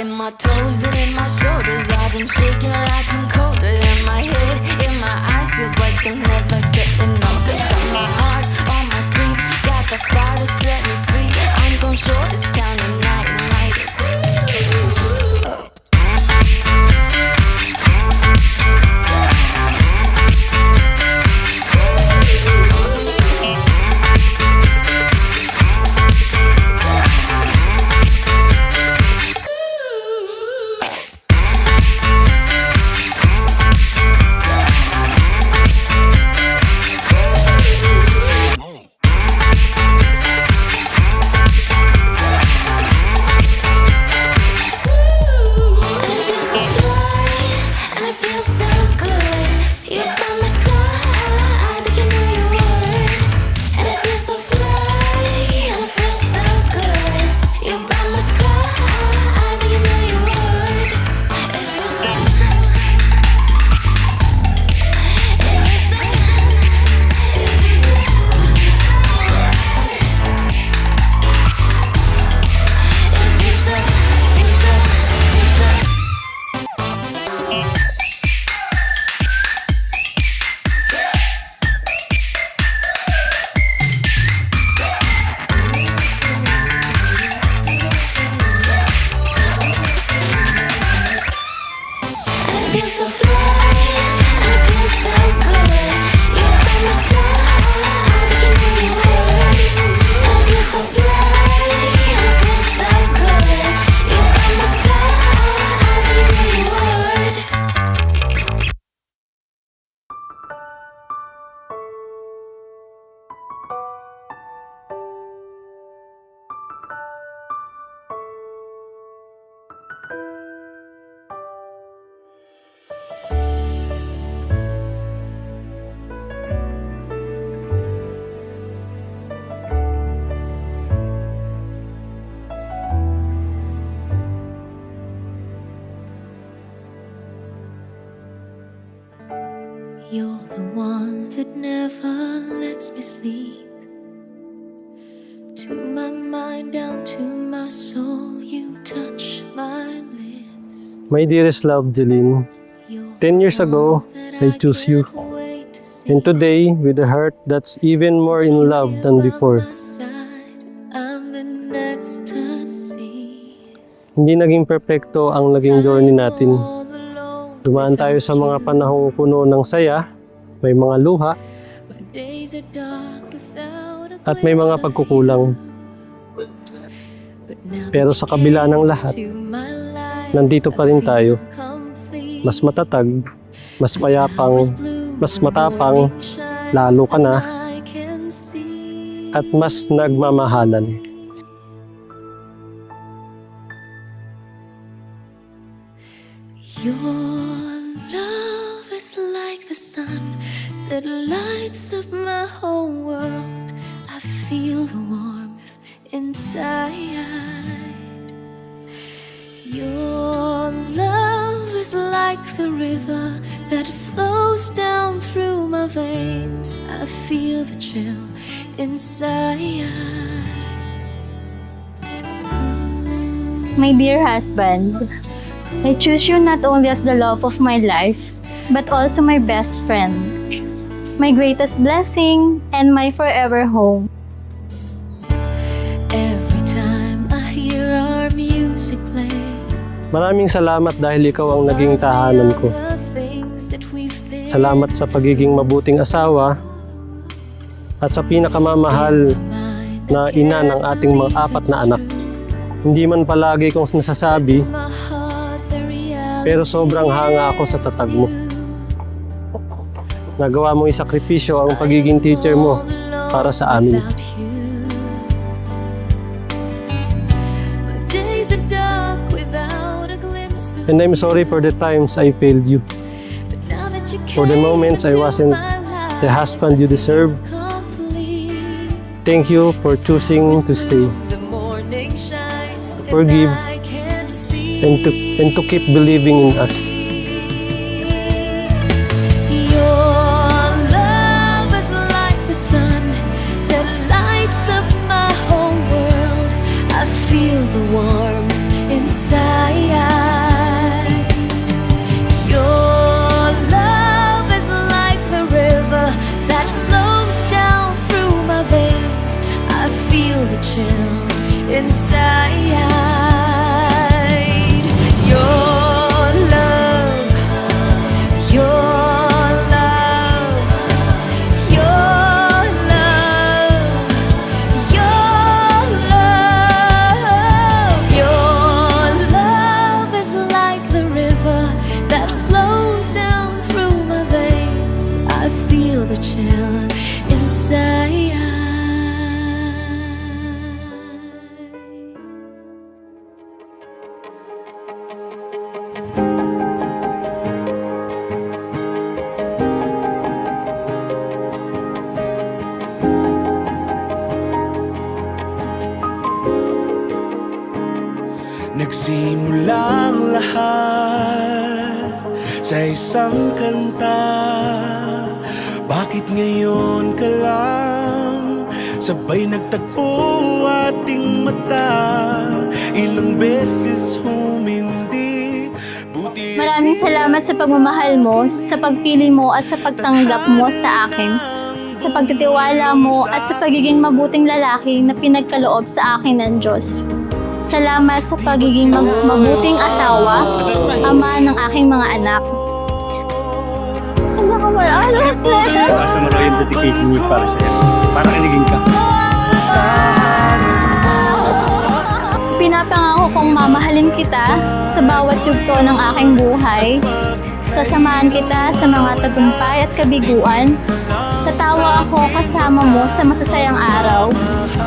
In my toes and in my shoulders, I've been shaking like I'm colder. In my head, in my eyes, feels like I'm never getting older. Got my heart on my sleeve, got the fire to set me free. I'm gon' show this down tonight and light it. You're the one that never lets me sleep. To my mind, down to my soul, you touch my lips. My dearest love, Jeline, 10 years ago, I chose you. And today, with a heart that's even more in love than before. Hindi naging perpekto ang naging journey natin. Dumaan tayo sa mga panahong puno ng saya, may mga luha, at may mga pagkukulang. Pero sa kabila ng lahat, nandito pa rin tayo. Mas matatag, mas payapang, mas matapang, lalo ka na, at mas nagmamahalan. Your love is like the sun that lights up my whole world. I feel the warmth inside. Your love is like the river that flows down through my veins. I feel the chill inside. My dear husband, I choose you not only as the love of my life, but also my best friend, my greatest blessing, and my forever home. Every time I hear our music play, Maraming salamat dahil ikaw ang naging tahanan ko. Salamat sa pagiging mabuting asawa at sa pinakamamahal na ina ng ating mga 4 na anak. Hindi man palagi kong nasasabi, pero sobrang hanga ako sa tatag mo. Nagawa mo isakripisyo ang pagiging teacher mo para sa amin. And I'm sorry for the times I failed you. For the moments I wasn't the husband you deserve. Thank you for choosing to stay, forgive, and to keep believing in us. Your love is like the sun that lights up my whole world. I feel the warmth inside. inside. Your love, your love, your love, your love. Your love is like the river that flows down through my veins. I feel the chill inside. Nagsimulang lahat sa isang kanta. Bakit ngayon ka lang sabay nagtagpo ating mata? Ilang beses humindi, buti Maraming salamat sa pagmamahal mo, sa pagpili mo at sa pagtanggap mo sa akin, sa pagtitiwala mo at sa pagiging mabuting lalaki na pinagkaloob sa akin ng Diyos. Salamat sa pagiging mabuting asawa, ama ng aking mga anak. Asa mo lang yung dedication niyo para sa'yo. Para kinigin ka. Pinapangako kong mamahalin kita sa bawat yugto ng aking buhay. Kasamahan kita sa mga tagumpay at kabiguan. Tatawa ako kasama mo sa masasayang araw.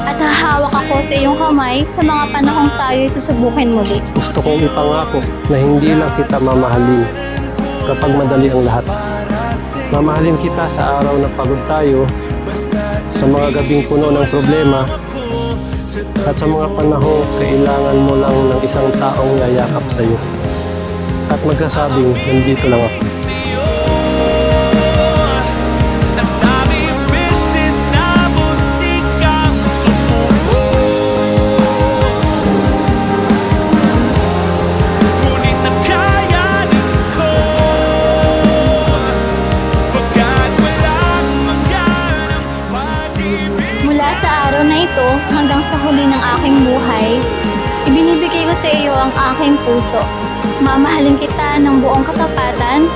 At hahawak ako sa iyong kamay sa mga panahong tayo'y susubukin muli. Gusto kong ipangako na hindi lang kita mamahalin kapag madali ang lahat. Mamahalin kita sa araw na pagod tayo, sa mga gabing puno ng problema, at sa mga panahong kailangan mo lang ng isang taong yayakap sa iyo. At magsasabing, nandito lang ako. Mula sa araw na ito hanggang sa huli ng aking buhay, ibinibigay ko sa iyo ang aking puso. Mamahalin kita ng buong katapatan.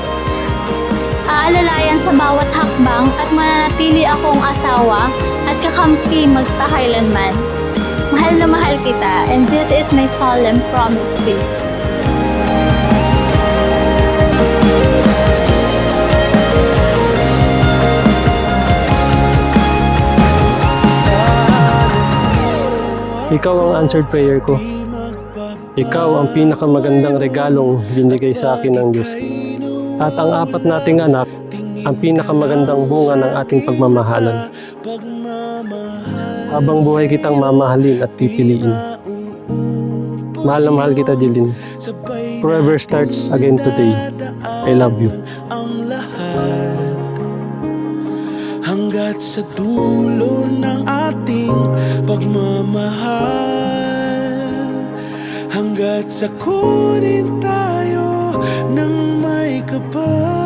Aalalayan sa bawat hakbang at mananatili akong asawa at kakampi magpakailanman. Mahal na mahal kita, and this is my solemn promise to you. Ikaw ang answered prayer ko. Ikaw ang pinakamagandang regalong binigay sa akin ng Diyos. At ang apat nating anak, ang pinakamagandang bunga ng ating pagmamahalan. Habang buhay kitang mamahalin at pipiliin. Mahal na mahal kita, Jeline. Forever starts again today. I love you. ang lahat hanggat sa dulo ng ating pagmamahal, hanggat sa kunin tayo ng may kapal.